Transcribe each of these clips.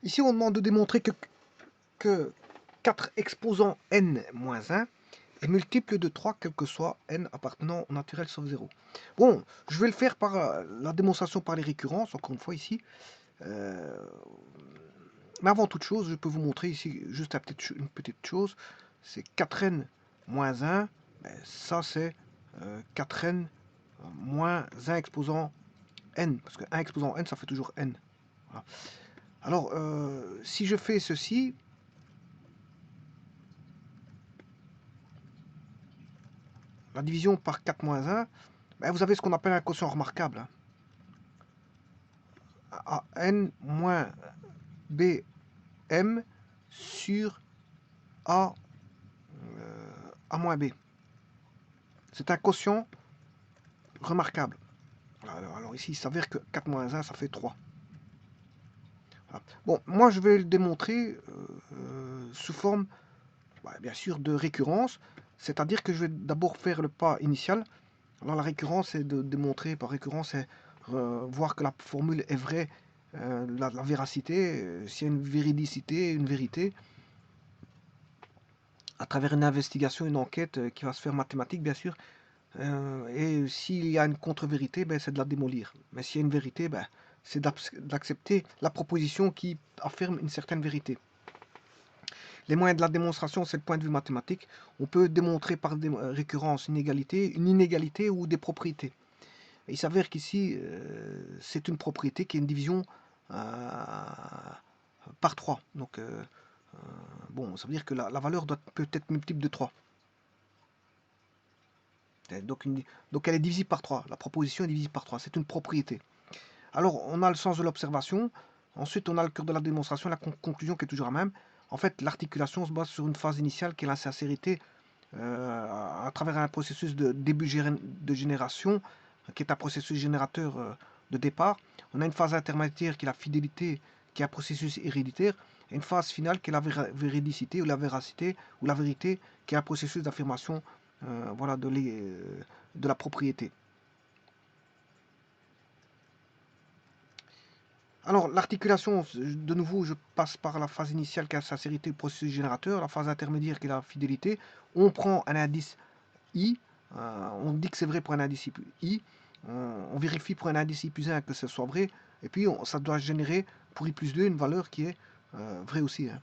Ici, on demande de démontrer que 4 exposant n moins 1 est multiple de 3, quel que soit n appartenant au naturel sauf 0. Bon, je vais le faire par la démonstration par les récurrences, encore une fois ici. Mais avant toute chose, je peux vous montrer ici juste une petite chose. C'est 4n moins 1. Ben, ça, c'est 4n moins 1 exposant n. Parce que 1 exposant n, ça fait toujours n. Voilà. Alors, si je fais ceci, la division par 4 moins 1, ben vous avez ce qu'on appelle un quotient remarquable. A n moins bm sur a, a moins b. C'est un quotient remarquable. Alors ici, il s'avère que 4 moins 1, ça fait 3. Voilà. Bon, moi je vais le démontrer sous forme, bien sûr, de récurrence. C'est-à-dire que je vais d'abord faire le pas initial. Alors la récurrence, c'est de démontrer par récurrence, c'est voir que la formule est vraie, la véracité, s'il y a une véridicité, une vérité, à travers une investigation, une enquête qui va se faire mathématique, bien sûr. Et s'il y a une contre-vérité, ben, c'est de la démolir. Mais s'il y a une vérité, ben, c'est d'accepter la proposition qui affirme une certaine vérité. Les moyens de la démonstration, c'est le point de vue mathématique. On peut démontrer par récurrence une inégalité ou des propriétés. Et il s'avère qu'ici, c'est une propriété qui est une division par 3. Donc, bon, ça veut dire que la valeur peut être multiple de 3. Donc, elle est divisible par 3. La proposition est divisible par 3. C'est une propriété. Alors, on a le sens de l'observation. Ensuite, on a le cœur de la démonstration, la conclusion qui est toujours la même. En fait, l'articulation se base sur une phase initiale qui est la sincérité à travers un processus de début de génération, qui est un processus générateur de départ. On a une phase intermédiaire qui est la fidélité, qui est un processus héréditaire. Et une phase finale qui est la véridicité ou la véracité ou la vérité, qui est un processus d'affirmation voilà, de la propriété. Alors, l'articulation, de nouveau, je passe par la phase initiale qui est la sincérité, le processus générateur, la phase intermédiaire qui est la fidélité. On prend un indice I, on dit que c'est vrai pour un indice I, on vérifie pour un indice I plus 1 que ce soit vrai, et puis ça doit générer pour I plus 2 une valeur qui est vraie aussi. Hein.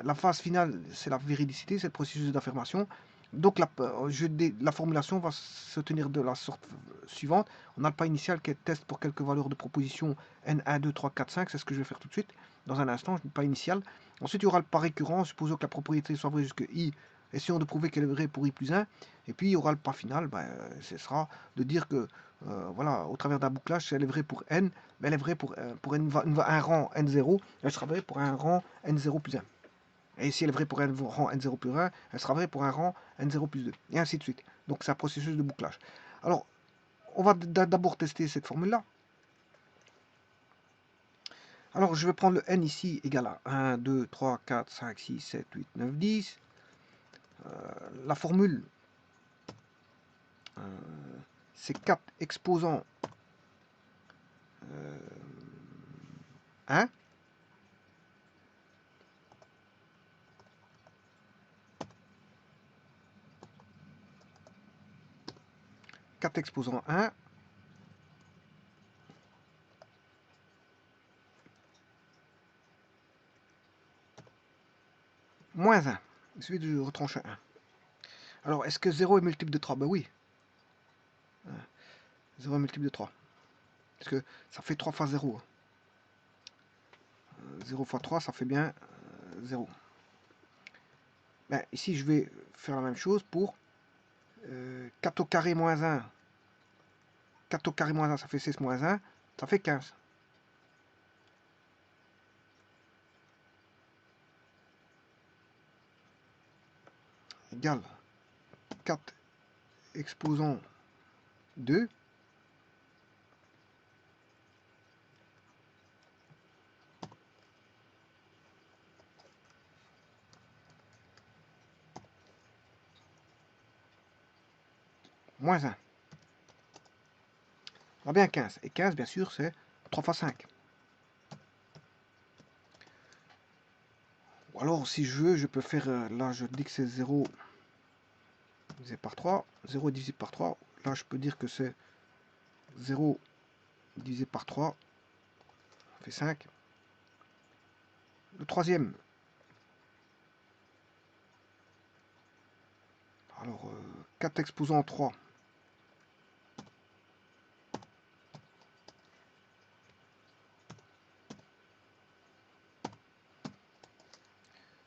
La phase finale, c'est la véridicité, c'est le processus d'affirmation. Donc la formulation va se tenir de la sorte suivante. On a le pas initial qui est test pour quelques valeurs de proposition n1, 2, 3, 4, 5. C'est ce que je vais faire tout de suite. Dans un instant, je dis pas initial. Ensuite, il y aura le pas récurrent. Supposons que la propriété soit vraie jusqu'à i. Essayons de prouver qu'elle est vraie pour i plus 1. Et puis, il y aura le pas final. Ce sera de dire que, voilà, au travers d'un bouclage, si elle est vraie pour n, mais elle est vraie pour un rang n0. Elle sera vraie pour un rang n0 plus 1. Et si elle est vraie pour un rang n0 plus 1, elle sera vraie pour un rang n0 plus 2. Et ainsi de suite. Donc c'est un processus de bouclage. Alors, on va d'abord tester cette formule-là. Alors, je vais prendre le n ici égal à 1, 2, 3, 4, 5, 6, 7, 8, 9, 10. La formule, c'est 4 exposants 1. 4 exposants 1 moins 1. Il suffit de retrancher 1. Alors, est-ce que 0 est multiple de 3? Ben oui. 0 est multiple de 3. Parce que ça fait 3 fois 0. 0 fois 3, ça fait bien 0. Ben, ici, je vais faire la même chose pour 4 au carré moins 1. 4 au carré moins 1, ça fait 6 moins 1. Ça fait 15. Égale 4 exposant 2 moins 1. On a bien 15. Et 15, bien sûr, c'est 3 fois 5. Alors, si je veux, je peux faire, là, je dis que c'est 0 divisé par 3. 0 divisé par 3. Là, je peux dire que c'est 0 divisé par 3. Ça fait 5. Le troisième. Alors, 4 exposant 3.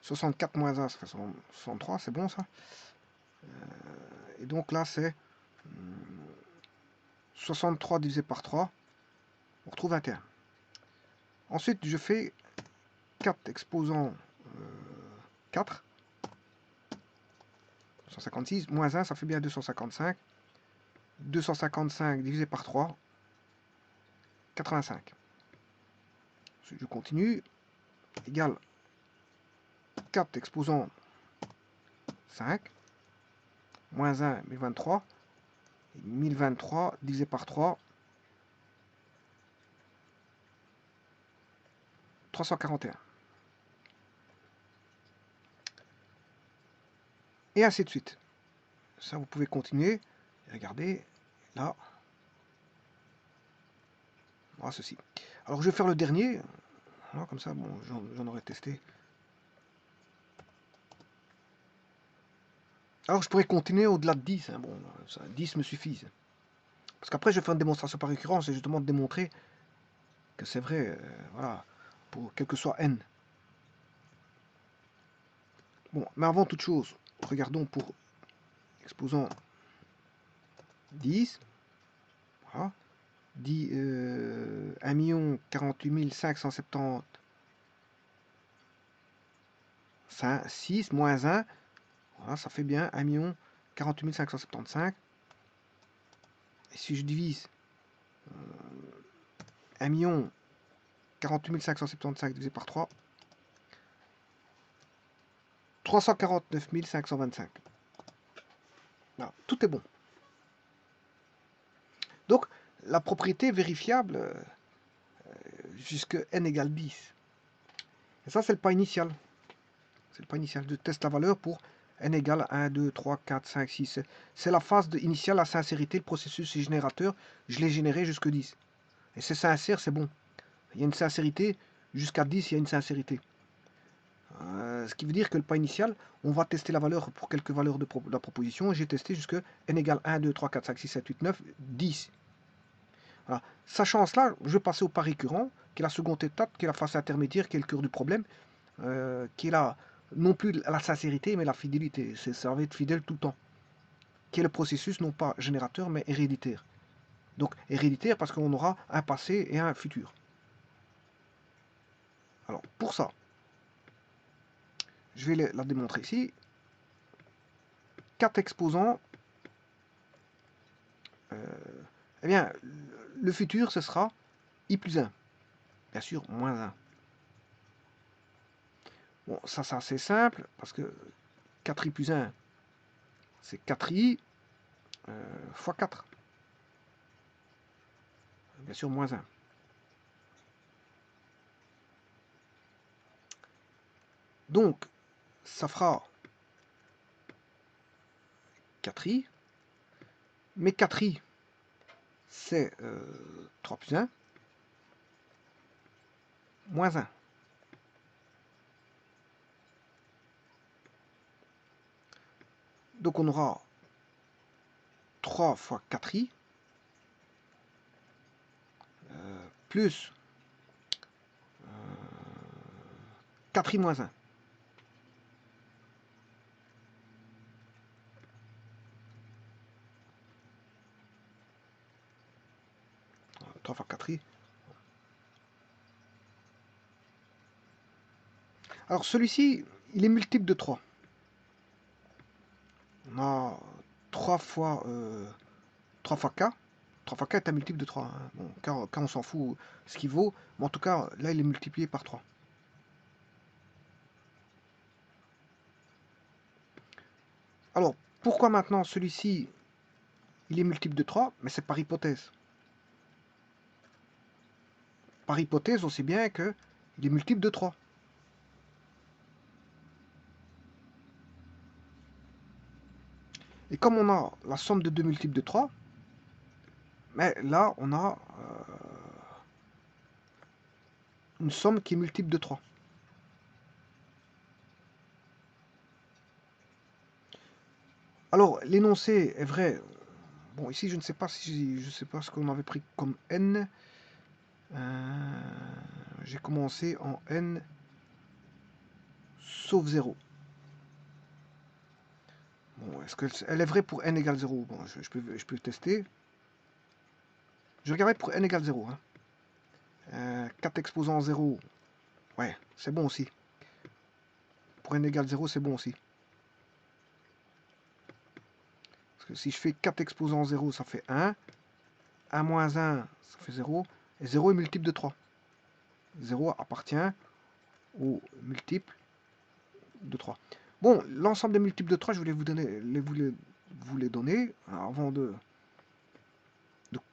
« 64 moins 1, ça fait 63, c'est bon ça. Et donc là, c'est 63 divisé par 3, on retrouve 21. Ensuite, je fais 4 exposant 4, 156, moins 1, ça fait bien 255. 255 divisé par 3, 85. Ensuite, je continue, égale 4 exposant 5, moins 1, 1023, 1023 divisé par 3, 341. Et ainsi de suite. Ça, vous pouvez continuer. Regardez, là. Voilà ceci. Alors, je vais faire le dernier. Voilà, comme ça, bon, j'en aurais testé. Alors, je pourrais continuer au-delà de 10. Hein. Bon, ça, 10 me suffisent. Parce qu'après, je vais faire une démonstration par récurrence et justement démontrer que c'est vrai, voilà, pour quel que soit n. Bon, mais avant toute chose, regardons pour exposant 10. Voilà. 1 48 570 6 moins 1. Voilà, ça fait bien 1 48 575. Et si je divise 1 48 575 divisé par 3, 349 525. Voilà, tout est bon. Donc, la propriété vérifiable jusque n égale 10. Et ça, c'est le pas initial. C'est le pas initial. Je teste la valeur pour n égale 1, 2, 3, 4, 5, 6. C'est la phase initiale, la sincérité, le processus générateur. Je l'ai généré jusque 10. Et c'est sincère, c'est bon. Il y a une sincérité. Jusqu'à 10, il y a une sincérité. Ce qui veut dire que le pas initial, on va tester la valeur pour quelques valeurs de la proposition. J'ai testé jusque n égale 1, 2, 3, 4, 5, 6, 7, 8, 9, 10. Voilà. Sachant cela, je vais passer au pas récurrent, qui est la seconde étape, qui est la phase intermédiaire, qui est le cœur du problème, qui est là, non plus la sincérité, mais la fidélité. Ça va être fidèle tout le temps. Qui est le processus, non pas générateur, mais héréditaire. Donc héréditaire parce qu'on aura un passé et un futur. Alors, pour ça, je vais la démontrer ici. 4 exposants. Eh bien, le futur, ce sera i plus 1. Bien sûr, moins 1. Bon, ça c'est assez simple, parce que 4i plus 1, c'est 4i fois 4. Bien sûr, moins 1. Donc, ça fera 4i. Mais 4i, c'est 3 plus 1, moins 1. Donc on aura 3 fois 4i, plus 4i moins 1. 3 fois 4i. Alors celui-ci, il est multiple de 3. On a 3 fois, 3 fois k. 3 fois k est un multiple de 3. Hein. Bon, k on s'en fout ce qu'il vaut. Mais en tout cas, là, il est multiplié par 3. Alors, pourquoi maintenant celui-ci, il est multiple de 3? Mais c'est par hypothèse. Par hypothèse, on sait bien qu'il est multiple de 3. comme on a la somme de deux multiples de 3, mais là, on a une somme qui est multiple de 3. Alors, l'énoncé est vrai. Bon, ici, je ne sais pas si je sais pas ce qu'on avait pris comme n. J'ai commencé en n sauf 0. Bon, est-ce qu'elle est vraie pour n égale 0? Bon, je peux tester. Je regarderai pour n égale 0. Hein. 4 exposants 0. Ouais, c'est bon aussi. Pour n égale 0, c'est bon aussi. Parce que si je fais 4 exposants 0, ça fait 1. 1 moins 1, ça fait 0. Et 0 est multiple de 3. 0 appartient au multiple de 3. Bon, l'ensemble des multiples de 3, je voulais vous les donner avant de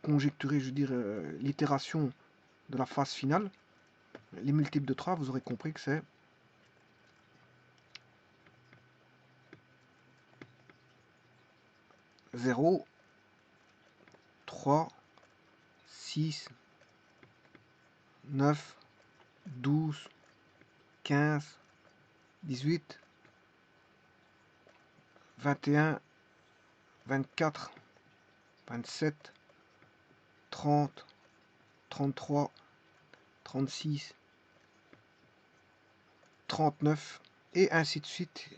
conjecturer, je veux dire, l'itération de la phase finale. Les multiples de 3, vous aurez compris que c'est 0, 3, 6, 9, 12, 15, 18, 21, 24, 27, 30, 33, 36, 39, et ainsi de suite.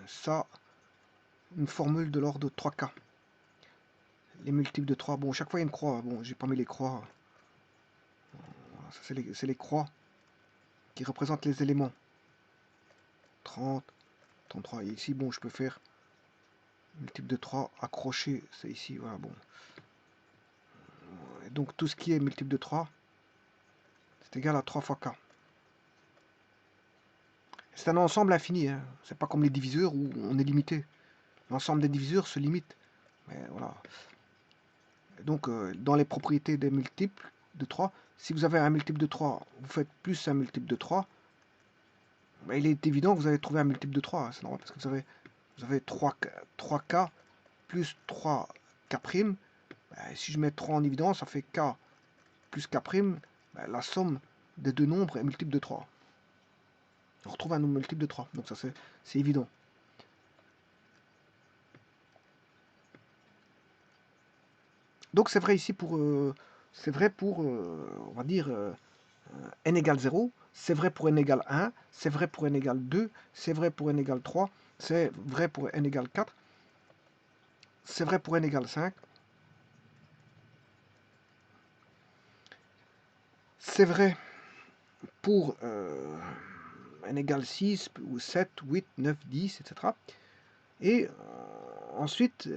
Ça, une formule de l'ordre de 3K. Les multiples de 3, bon, chaque fois il y a une croix. Bon, j'ai pas mis les croix. C'est les croix qui représentent les éléments. 30, 33. Et ici, bon, je peux faire multiple de 3, accroché, c'est ici, voilà, bon. Et donc, tout ce qui est multiple de 3, c'est égal à 3 fois k. C'est un ensemble infini, hein. C'est pas comme les diviseurs où on est limité. L'ensemble des diviseurs se limite. Mais voilà. Et donc, dans les propriétés des multiples de 3, si vous avez un multiple de 3, vous faites plus un multiple de 3, ben, il est évident que vous allez trouver un multiple de 3. C'est normal parce que vous avez 3k plus 3k'. Ben, si je mets 3 en évidence, ça fait k plus k'. Ben, la somme des deux nombres est multiple de 3. On retrouve un nombre multiple de 3. Donc ça c'est évident. Donc c'est vrai ici pour, on va dire, n égale 0, c'est vrai pour n égale 1, c'est vrai pour n égale 2, c'est vrai pour n égale 3, c'est vrai pour n égale 4, c'est vrai pour n égale 5, c'est vrai pour n égale 6, ou 7, 8, 9, 10, etc. Et ensuite,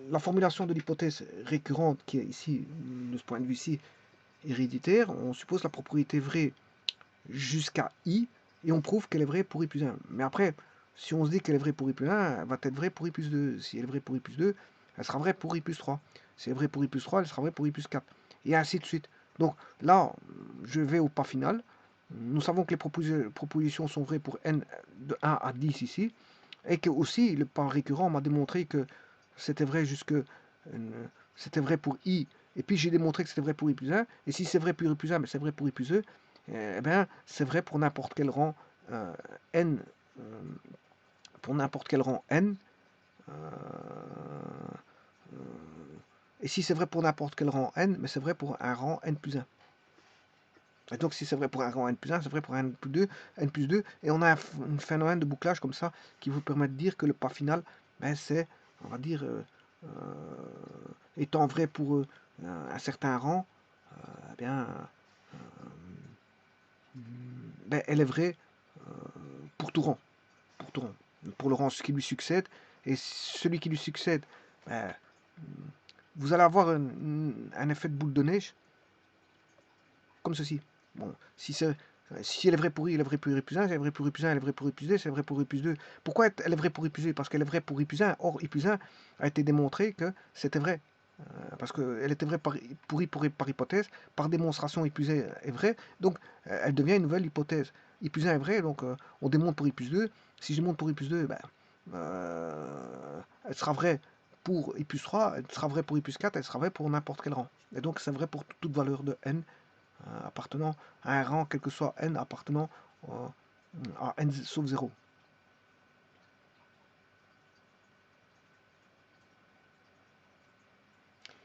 la formulation de l'hypothèse récurrente qui est ici, de ce point de vue-ci, héréditaire, on suppose la propriété vraie jusqu'à i, et on prouve qu'elle est vraie pour i plus 1. Mais après, si on se dit qu'elle est vraie pour i plus 1, elle va être vraie pour i plus 2. Si elle est vraie pour i plus 2, elle sera vraie pour i plus 3. Si elle est vraie pour i plus 3, elle sera vraie pour i plus 4. Et ainsi de suite. Donc là, je vais au pas final. Nous savons que les propositions sont vraies pour n de 1 à 10 ici. Et que aussi, le pas récurrent m'a démontré que c'était vrai c'était vrai pour i. Et puis j'ai démontré que c'était vrai pour i plus 1. Et si c'est vrai pour i plus 1, mais c'est vrai pour i plus 2, eh bien, c'est vrai pour n'importe quel rang n. Pour n'importe quel rang n. Et si c'est vrai pour n'importe quel rang n, mais c'est vrai pour un rang n plus 1. Et donc si c'est vrai pour un rang n plus 1, c'est vrai pour un n plus 2, et on a un phénomène de bouclage comme ça qui vous permet de dire que le pas final, ben, c'est, on va dire, étant vrai pour un certain rang, eh bien, ben, elle est vraie pour tout rang. Pour tout rang. Pour le rang qui lui succède, et celui qui lui succède, ben, vous allez avoir un effet de boule de neige, comme ceci. Bon, si elle est vraie pour i, elle est vraie pour i plus 1, si elle est vraie pour i plus 1, elle est vraie pour i plus 2, si elle est vraie pour i plus 2. Pourquoi elle est vraie pour i plus 2? Parce qu'elle est vraie pour i plus 1. Or, i plus 1 a été démontré que c'était vrai. Parce qu'elle était vraie par hypothèse. Par démonstration, i plus 1 est vrai. Donc, elle devient une nouvelle hypothèse. I plus 1 est vrai, donc on démontre pour i plus 2. Si je démontre pour i plus 2, ben, elle sera vraie pour i plus 3, elle sera vraie pour i plus 4, elle sera vraie pour n'importe quel rang. Et donc c'est vrai pour toute valeur de n appartenant à un rang, quel que soit n appartenant à n sauf 0.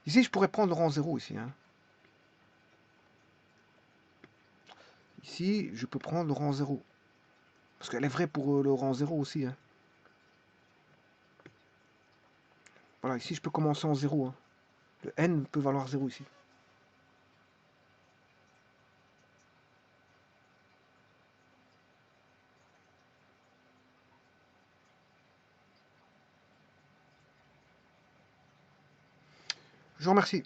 Ici, je pourrais prendre le rang 0 ici. Hein. Ici, je peux prendre le rang 0. Parce qu'elle est vraie pour le rang 0 aussi. Hein. Voilà, ici, je peux commencer en 0. Hein. Le n peut valoir 0 ici. Je vous remercie.